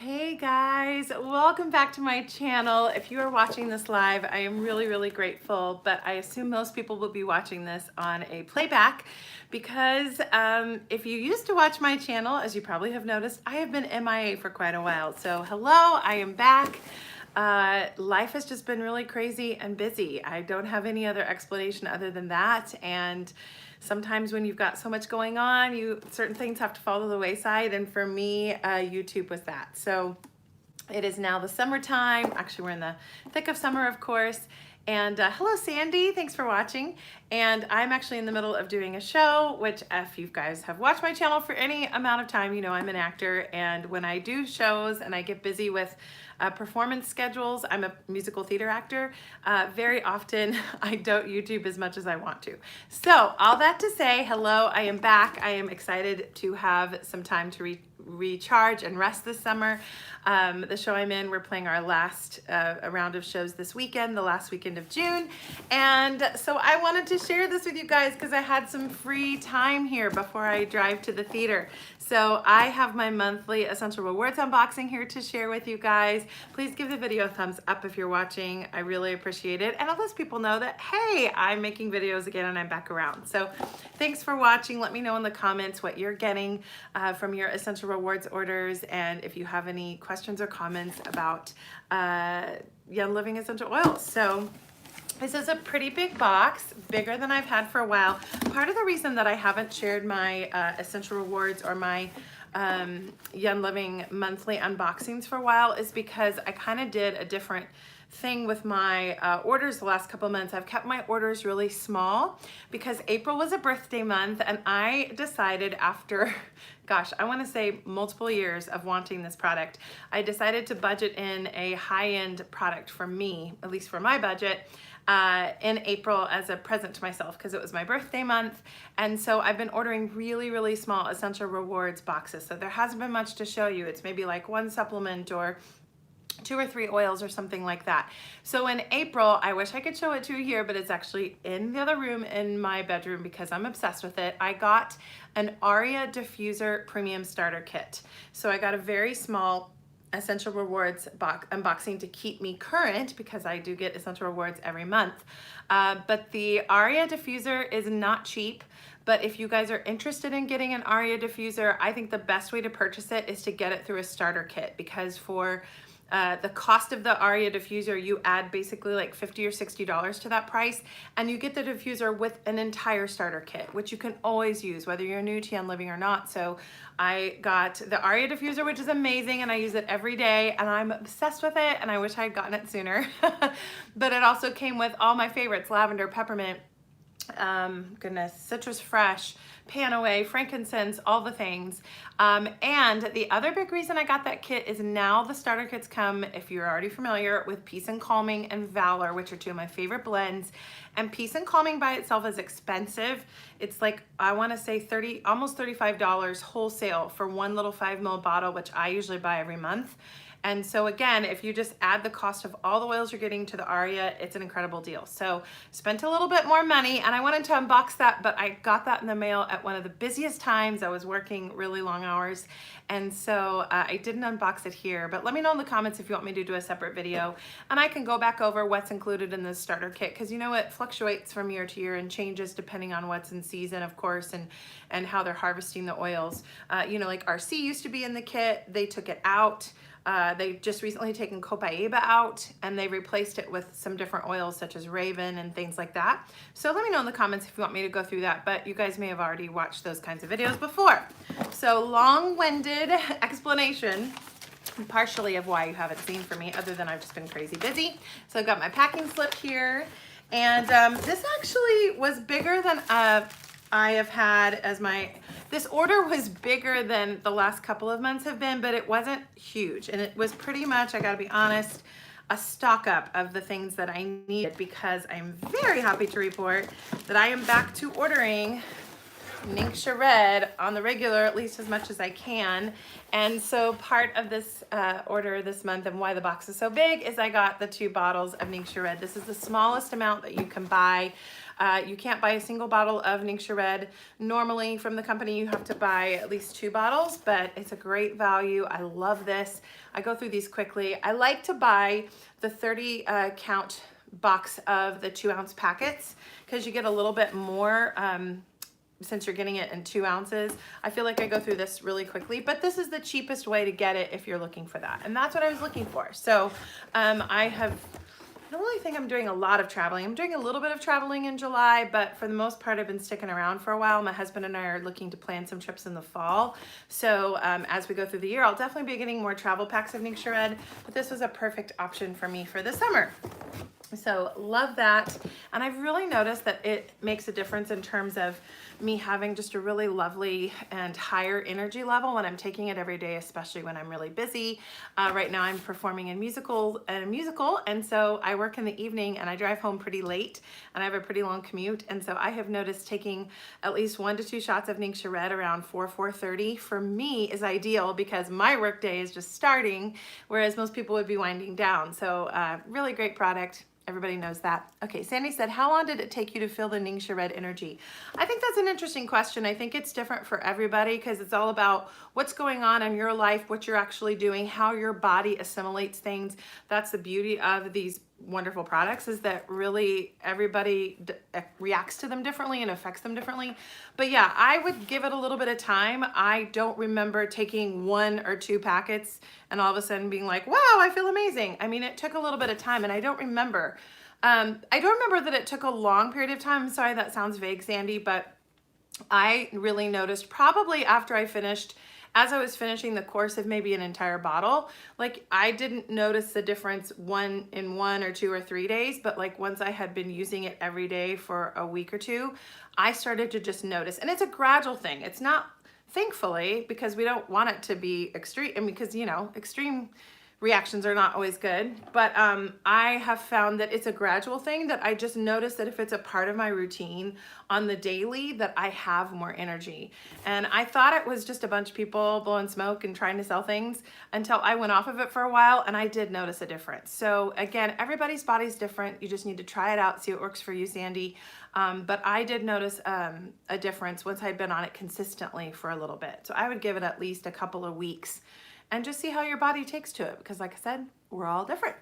Hey guys, welcome back to my channel. If you are watching this live, I am really grateful, but I assume most people will be watching this on a playback because if you used to watch my channel, as you probably have noticed, I have been MIA for quite a while. So hello, I am back. Life has just been really crazy and busy. I don't have any other explanation other than that. And sometimes when you've got so much going on, certain things have to fall to the wayside. And for me, YouTube was that. So it is now the summertime. Actually, we're in the thick of summer, of course. And hello, Sandy. Thanks for watching. And I'm actually in the middle of doing a show, which if you guys have watched my channel for any amount of time, you know I'm an actor. And when I do shows and I get busy with performance schedules, I'm a musical theater actor, very often I don't YouTube as much as I want to. So all that to say, hello, I am back. I am excited to have some time to recharge and rest this summer. The show I'm in, we're playing our last round of shows this weekend, the last weekend of June. And so I wanted to share this with you guys because I had some free time here before I drive to the theater. So I have my monthly Essential Rewards unboxing here to share with you guys. Please give the video a thumbs up if you're watching. I really appreciate it. And I'll let people know that, hey, I'm making videos again and I'm back around. So thanks for watching. Let me know in the comments what you're getting from your Essential Rewards orders, and if you have any questions or comments about Young Living essential oils. So this is a pretty big box, bigger than I've had for a while. Part of the reason that I haven't shared my Essential Rewards or my Young Living monthly unboxings for a while is because I kind of did a different thing with my orders the last couple months. I've kept my orders really small because April was a birthday month, and I decided after, gosh, I want to say multiple years of wanting this product, I decided to budget in a high-end product for me, at least for my budget, in April as a present to myself because it was my birthday month. And so I've been ordering really small Essential Rewards boxes. So there hasn't been much to show you. It's maybe like one supplement or 2 or 3 oils or something like that. So in April, I wish I could show it to you here, but it's actually in the other room in my bedroom because I'm obsessed with it. I got an Aria Diffuser Premium Starter Kit. So I got a very small Essential Rewards unboxing to keep me current because I do get Essential Rewards every month. But the Aria Diffuser is not cheap. But if you guys are interested in getting an Aria Diffuser, I think the best way to purchase it is to get it through a starter kit, because for the cost of the Aria Diffuser, you add basically like $50 or $60 to that price, and you get the diffuser with an entire starter kit, which you can always use whether you're new to Young Living or not. So I got the Aria Diffuser, which is amazing, and I use it every day, and I'm obsessed with it, and I wish I had gotten it sooner. But it also came with all my favorites: lavender, peppermint, citrus fresh, pan away, frankincense, all the things. And the other big reason I got that kit is now the starter kits come, if you're already familiar, with Peace and Calming and Valor, which are 2 of my favorite blends. And Peace and Calming by itself is expensive. It's like, I want to say almost $35 wholesale for one little 5 ml bottle, which I usually buy every month. And so again, if you just add the cost of all the oils you're getting to the Aria, it's an incredible deal. So spent a little bit more money, and I wanted to unbox that, but I got that in the mail at one of the busiest times. I was working really long hours, and so I didn't unbox it here. But let me know in the comments if you want me to do a separate video, and I can go back over what's included in the starter kit, because you know it fluctuates from year to year and changes depending on what's in season, of course, and how they're harvesting the oils. You know, like RC used to be in the kit. They took it out. They've just recently taken Copaiba out, and they replaced it with some different oils such as Raven and things like that. So let me know in the comments if you want me to go through that, but you guys may have already watched those kinds of videos before. So long-winded explanation partially of why you haven't seen from me, other than I've just been crazy busy. So I've got my packing slip here, and this actually was bigger than I have had as this order was bigger than the last couple of months have been, but it wasn't huge. And it was pretty much, I gotta be honest, a stock up of the things that I needed, because I'm very happy to report that I am back to ordering Ningxia Red on the regular, at least as much as I can. And so part of this order this month, and why the box is so big, is I got the 2 bottles of Ningxia Red. This is the smallest amount that you can buy. You can't buy a single bottle of Ningxia Red. Normally from the company you have to buy at least 2 bottles, but it's a great value. I love this. I go through these quickly. I like to buy the 30 count box of the 2-ounce packets because you get a little bit more since you're getting it in 2 ounces. I feel like I go through this really quickly, but this is the cheapest way to get it if you're looking for that. And that's what I was looking for. So I don't really think I'm doing a lot of traveling. I'm doing a little bit of traveling in July, but for the most part, I've been sticking around for a while. My husband and I are looking to plan some trips in the fall. So as we go through the year, I'll definitely be getting more travel packs of Ningxia Red, but this was a perfect option for me for the summer. So love that. And I've really noticed that it makes a difference in terms of me having just a really lovely and higher energy level when I'm taking it every day, especially when I'm really busy. Right now I'm performing in a musical, and so I work in the evening and I drive home pretty late and I have a pretty long commute. And so I have noticed taking at least 1 to 2 shots of Ningxia Red around 4:30 for me is ideal because my work day is just starting, whereas most people would be winding down. So really great product. Everybody knows that. Okay, Sandy said, how long did it take you to feel the Ningxia Red energy? I think that's an interesting question. I think it's different for everybody because it's all about what's going on in your life, what you're actually doing, how your body assimilates things. That's the beauty of these wonderful products, is that really everybody reacts to them differently and affects them differently. But yeah, I would give it a little bit of time. I don't remember taking 1 or 2 packets and all of a sudden being like, wow, I feel amazing. I mean, it took a little bit of time, and I don't remember. I don't remember that it took a long period of time. I'm sorry, that sounds vague, Sandy, but I really noticed probably after I finished, as I was finishing the course of maybe an entire bottle, like I didn't notice the difference in 1 or 2 or 3 days, but like once I had been using it every day for a week or 2, I started to just notice. And it's a gradual thing. It's not, thankfully, because we don't want it to be extreme, and because, you know, extreme reactions are not always good, but I have found that it's a gradual thing, that I just notice that if it's a part of my routine on the daily, that I have more energy. And I thought it was just a bunch of people blowing smoke and trying to sell things until I went off of it for a while, and I did notice a difference. So again, everybody's body's different. You just need to try it out, see what works for you, Sandy. But I did notice a difference once I'd been on it consistently for a little bit. So I would give it at least a couple of weeks and just see how your body takes to it, because like I said, we're all different.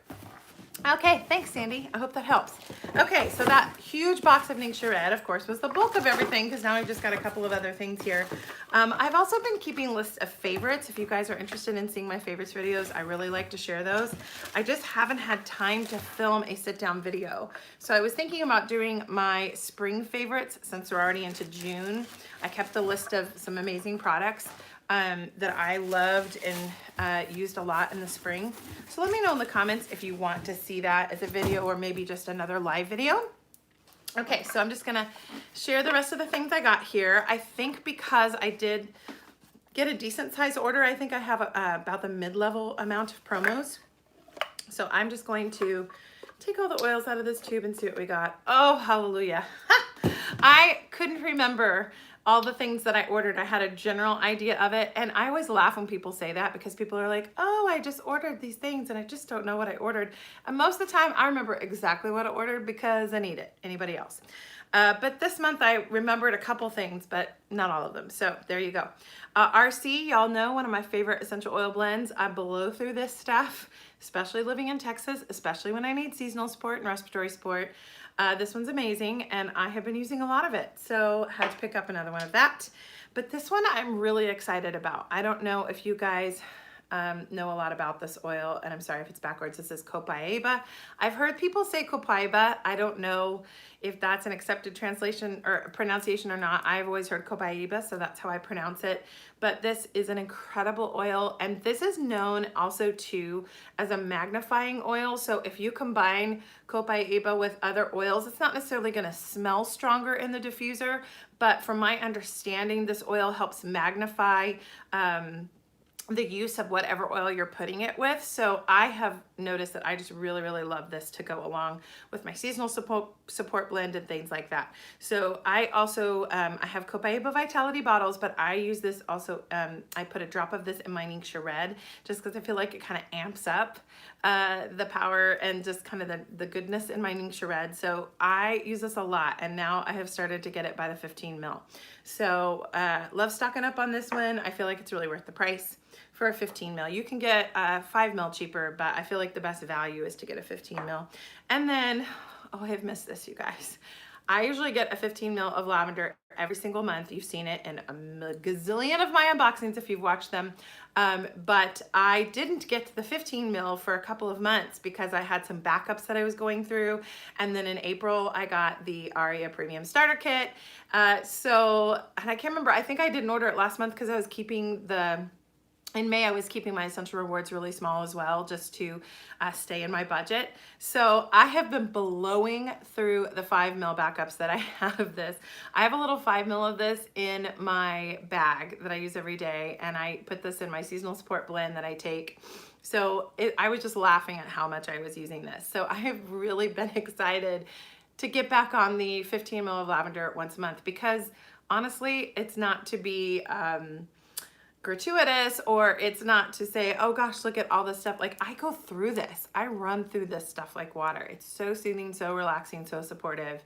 Okay, thanks, Sandy. I hope that helps. Okay, so that huge box of Ningxia Red, of course, was the bulk of everything, because now I've just got a couple of other things here. I've also been keeping lists of favorites. If you guys are interested in seeing my favorites videos, I really like to share those. I just haven't had time to film a sit-down video. So I was thinking about doing my spring favorites since we're already into June. I kept a list of some amazing products that I loved and used a lot in the spring. So let me know in the comments if you want to see that as a video or maybe just another live video. Okay, so I'm just gonna share the rest of the things I got here. I think because I did get a decent size order, I think I have about the mid-level amount of promos. So I'm just going to take all the oils out of this tube and see what we got. Oh, hallelujah. I couldn't remember all the things that I ordered. I had a general idea of it, and I always laugh when people say that, because people are like, oh, I just ordered these things and I just don't know what I ordered. And most of the time I remember exactly what I ordered because I need it. Anybody else? But this month I remembered a couple things, but not all of them. So there you go. RC, y'all know, one of my favorite essential oil blends. I blow through this stuff, especially living in Texas, especially when I need seasonal support and respiratory support. This one's amazing, and I have been using a lot of it, so had to pick up another one of that. But this one I'm really excited about. I don't know if you guys know a lot about this oil, and I'm sorry if it's backwards. This is Copaiba. I've heard people say Copaiba. I don't know if that's an accepted translation or pronunciation or not. I've always heard Copaiba, so that's how I pronounce it. But this is an incredible oil, and this is known also too as a magnifying oil. So if you combine Copaiba with other oils, it's not necessarily going to smell stronger in the diffuser, but from my understanding, this oil helps magnify the use of whatever oil you're putting it with. So I have noticed that I just really, really love this to go along with my seasonal support blend and things like that. So I also, I have Copaiba Vitality bottles, but I use this also, I put a drop of this in my Ningxia Red just because I feel like it kind of amps up the power and just kind of the goodness in my Ningxia Red. So I use this a lot, and now I have started to get it by the 15 mil. So love stocking up on this one. I feel like it's really worth the price for a 15 mil. You can get 5 mil cheaper, but I feel like the best value is to get a 15 mil. And then, oh, I've missed this, you guys. I usually get a 15 mil of lavender every single month. You've seen it in a gazillion of my unboxings if you've watched them. But I didn't get the 15 mil for a couple of months because I had some backups that I was going through. And then in April, I got the Aria Premium Starter Kit. And I can't remember, I think I didn't order it last month because I was keeping in May, I was keeping my essential rewards really small as well, just to stay in my budget. So I have been blowing through the 5 mil backups that I have of this. I have a little 5 mil of this in my bag that I use every day, and I put this in my seasonal support blend that I take. So I was just laughing at how much I was using this. So I have really been excited to get back on the 15 mil of lavender once a month, because honestly, it's not to be gratuitous, or it's not to say, oh gosh, look at all this stuff. Like, I go through this, I run through this stuff like water. It's so soothing, so relaxing, so supportive.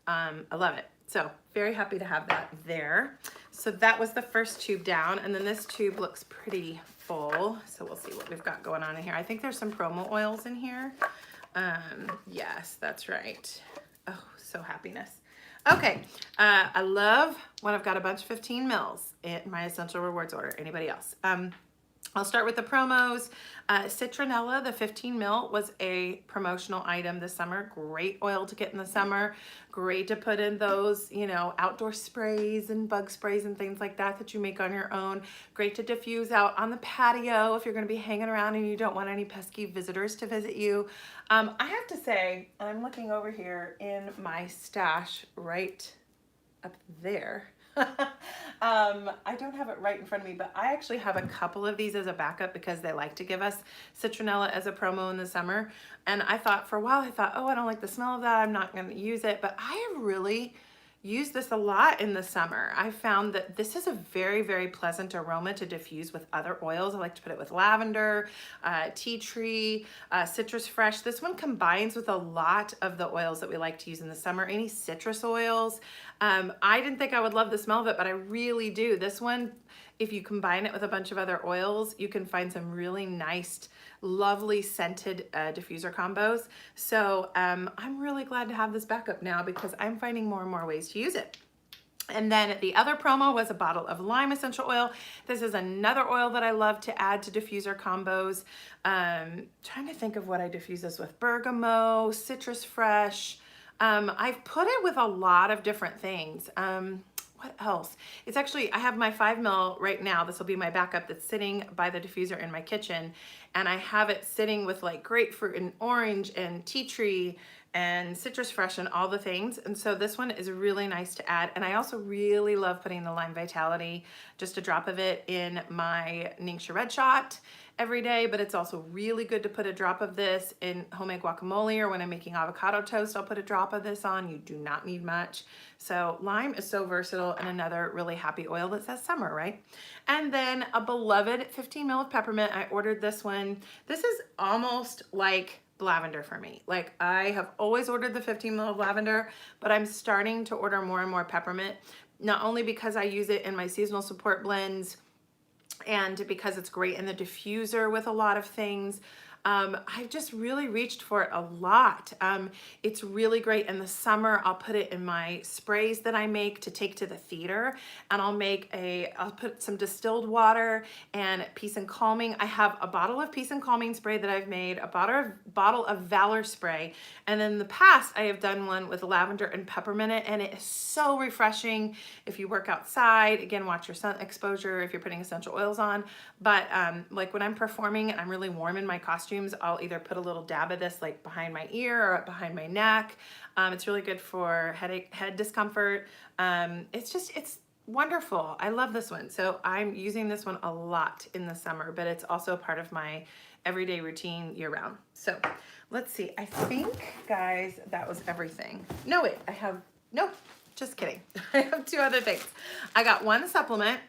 I love it. So very happy to have that there. So that was the first tube down, and then this tube looks pretty full. So we'll see what we've got going on in here. I think there's some promo oils in here. Yes, that's right. Oh, so happiness. Okay, I love when I've got a bunch of 15 mils in my Essential Rewards order. Anybody else? I'll start with the promos. Citronella, the 15 mil, was a promotional item this summer. Great oil to get in the summer. Great to put in those, you know, outdoor sprays and bug sprays and things like that that you make on your own. Great to diffuse out on the patio if you're going to be hanging around and you don't want any pesky visitors to visit you. I have to say, I'm looking over here in my stash right up there. I don't have it right in front of me, but I actually have a couple of these as a backup because they like to give us citronella as a promo in the summer. And I thought for a while, oh, I don't like the smell of that, I'm not going to use it. But I have really used this a lot in the summer. I found that this is a very, very pleasant aroma to diffuse with other oils. I like to put it with lavender, tea tree, citrus fresh. This one combines with a lot of the oils that we like to use in the summer, any citrus oils. I didn't think I would love the smell of it, but I really do. This one, if you combine it with a bunch of other oils, you can find some really nice, lovely scented diffuser combos. So I'm really glad to have this backup now because I'm finding more and more ways to use it. And then the other promo was a bottle of lime essential oil. This is another oil that I love to add to diffuser combos. Trying to think of what I diffuse this with. Bergamot, citrus fresh. I've put it with a lot of different things. What else? It's actually, I have my 5 mil right now. This will be my backup that's sitting by the diffuser in my kitchen. And I have it sitting with like grapefruit and orange and tea tree and citrus fresh and all the things. And so this one is really nice to add. And I also really love putting the Lime Vitality, just a drop of it in my Ningxia Red shot every day, but it's also really good to put a drop of this in homemade guacamole, or when I'm making avocado toast, I'll put a drop of this on. You do not need much. So lime is so versatile, and another really happy oil that says summer, right? And then a beloved 15 mil of peppermint. I ordered this one. This is almost like lavender for me. Like, I have always ordered the 15 mil of lavender, but I'm starting to order more and more peppermint, not only because I use it in my seasonal support blends and because it's great in the diffuser with a lot of things. I've just really reached for it a lot. It's really great in the summer. I'll put it in my sprays that I make to take to the theater, and I'll put some distilled water and Peace and Calming. I have a bottle of Peace and Calming spray that I've made, a bottle of Valor spray, and in the past I have done one with lavender and peppermint in it, and it is so refreshing if you work outside. Again, watch your sun exposure if you're putting essential oils on, but like when I'm performing and I'm really warm in my costume, I'll either put a little dab of this like behind my ear or behind my neck. It's really good for head discomfort. It's wonderful. I love this one. So I'm using this one a lot in the summer, but it's also a part of my everyday routine year round. So let's see. I think, guys, that was everything. No, wait, nope, just kidding. I have 2 other things. I got 1 supplement.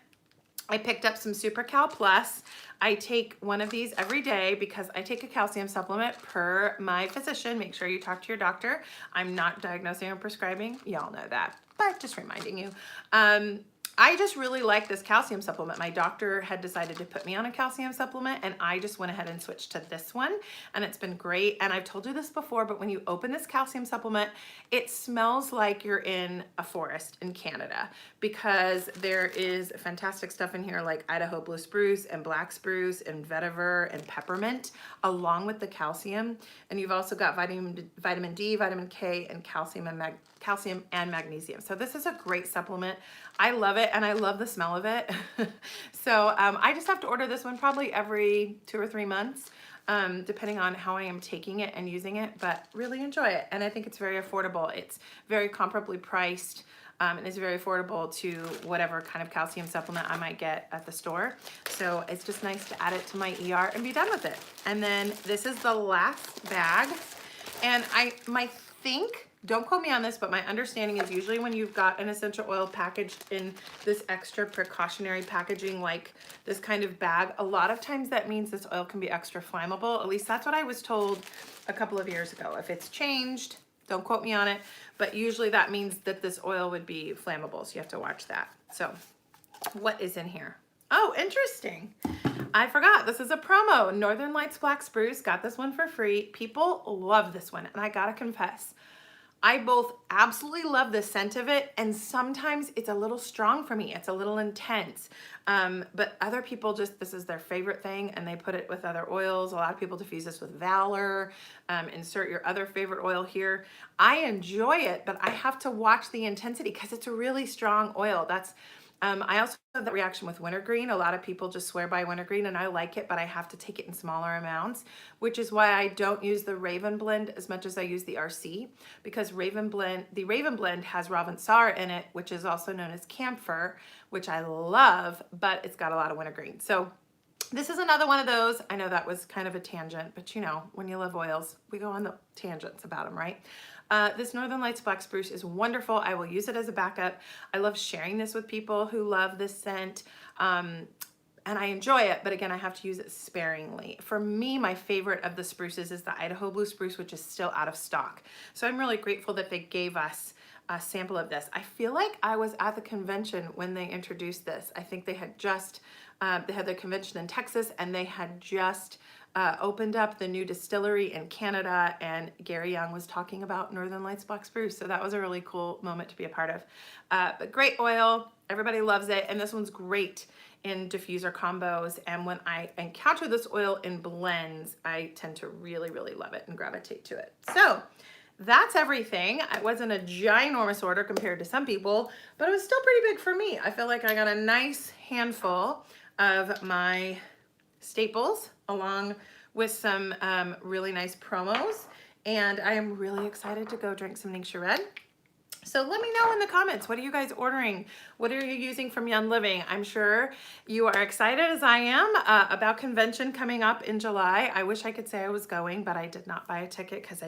I picked up some Super Cal Plus. I take one of these every day because I take a calcium supplement per my physician. Make sure you talk to your doctor. I'm not diagnosing or prescribing. Y'all know that, but just reminding you. I just really like this calcium supplement. My doctor had decided to put me on a calcium supplement, and I just went ahead and switched to this one, and it's been great. And I've told you this before, but when you open this calcium supplement, it smells like you're in a forest in Canada, because there is fantastic stuff in here like Idaho blue spruce and black spruce and vetiver and peppermint, along with the calcium. And you've also got vitamin D, vitamin K, and calcium and magnesium. So this is a great supplement. I love it, and I love the smell of it. So I just have to order this one probably every 2 or 3 months, depending on how I am taking it and using it, but really enjoy it. And I think it's very affordable. It's very comparably priced, and it's very affordable to whatever kind of calcium supplement I might get at the store. So it's just nice to add it to my ER and be done with it. And then this is the last bag. And don't quote me on this, but my understanding is usually when you've got an essential oil packaged in this extra precautionary packaging, like this kind of bag, a lot of times that means this oil can be extra flammable. At least that's what I was told a couple of years ago. If it's changed, don't quote me on it, but usually that means that this oil would be flammable, so you have to watch that. So what is in here? Oh, interesting. I forgot, this is a promo. Northern Lights Black Spruce, got this one for free. People love this one, and I gotta confess, I both absolutely love the scent of it, and sometimes it's a little strong for me. It's a little intense. But other people this is their favorite thing, and they put it with other oils. A lot of people diffuse this with Valor. Insert your other favorite oil here. I enjoy it, but I have to watch the intensity because it's a really strong oil. I also have that reaction with wintergreen. A lot of people just swear by wintergreen, and I like it, but I have to take it in smaller amounts, which is why I don't use the Raven Blend as much as I use the RC, because the Raven Blend has Ravensar in it, which is also known as camphor, which I love, but it's got a lot of wintergreen. So this is another one of those. I know that was kind of a tangent, but you know, when you love oils, we go on the tangents about them, right? This Northern Lights Black Spruce is wonderful. I will use it as a backup. I love sharing this with people who love this scent, and I enjoy it, but again, I have to use it sparingly. For me, my favorite of the spruces is the Idaho blue spruce, which is still out of stock. So I'm really grateful that they gave us a sample of this. I feel like I was at the convention when they introduced this. I think they had just, they had their convention in Texas, and they had just opened up the new distillery in Canada, and Gary Young was talking about Northern Lights Black Spruce. So that was a really cool moment to be a part of. But great oil, everybody loves it. And this one's great in diffuser combos. And when I encounter this oil in blends, I tend to really, really love it and gravitate to it. So that's everything. It wasn't a ginormous order compared to some people, but it was still pretty big for me. I feel like I got a nice handful of my staples along with some really nice promos, and I am really excited to go drink some Ningxia Red. So let me know in the comments, what are you guys ordering? What are you using from Young Living? I'm sure you are excited as I am about convention coming up in July. I wish I could say I was going, but I did not buy a ticket because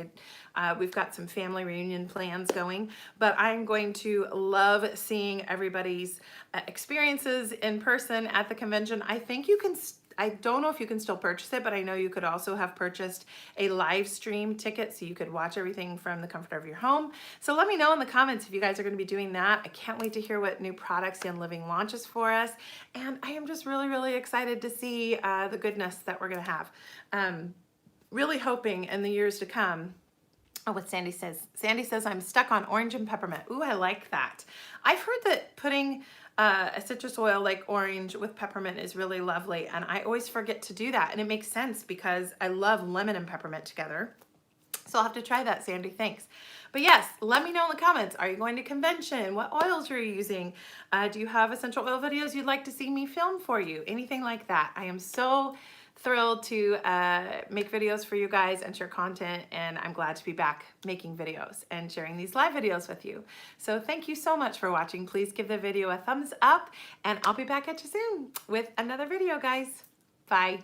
we've got some family reunion plans going. But I'm going to love seeing everybody's experiences in person at the convention. I think you can I don't know if you can still purchase it, but I know you could also have purchased a live stream ticket so you could watch everything from the comfort of your home. So let me know in the comments if you guys are going to be doing that. I can't wait to hear what new products Young Living launches for us. And I am just really, really excited to see the goodness that we're going to have. Really hoping in the years to come. Oh, what Sandy says. Sandy says, I'm stuck on orange and peppermint. Ooh, I like that. I've heard that putting a citrus oil like orange with peppermint is really lovely, and I always forget to do that, and it makes sense because I love lemon and peppermint together. So I'll have to try that, Sandy. Thanks. But yes, let me know in the comments. Are you going to convention? What oils are you using? Do you have essential oil videos you'd like to see me film for you? Anything like that. I am so thrilled to make videos for you guys and share content, and I'm glad to be back making videos and sharing these live videos with you. So thank you so much for watching. Please give the video a thumbs up, and I'll be back at you soon with another video, guys. Bye.